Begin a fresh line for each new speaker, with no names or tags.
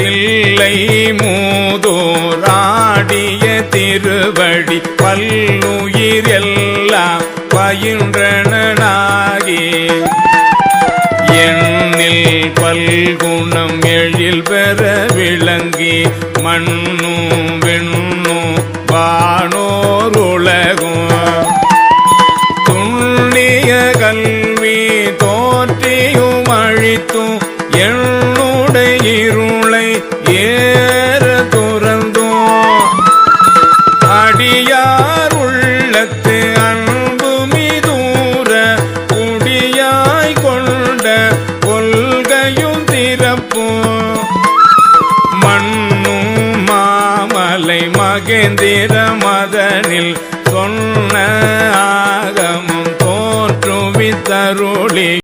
தில்லை மூதோராடிய திருவடி பல்லுயிர் எல்லாம் பயின்றனாகி எண்ணில் பல்குணம் எழில் பெற விளங்கி மண்ணும் வெண்ணும் வானோர் உலகும் துண்ணிய கல்வி தோற்றியும் அழித்தும் என்னுடைய இருளை ஏற துறந்தோம் அடியார் உள்ளத்து அன்பு மிதூர குடியாய் கொண்ட கொள்கையும் திறப்பும் மண்ணும் மாமலை மகேந்திர மதனில் சொன்ன ஆகமும் தோற்றுவித்தருளி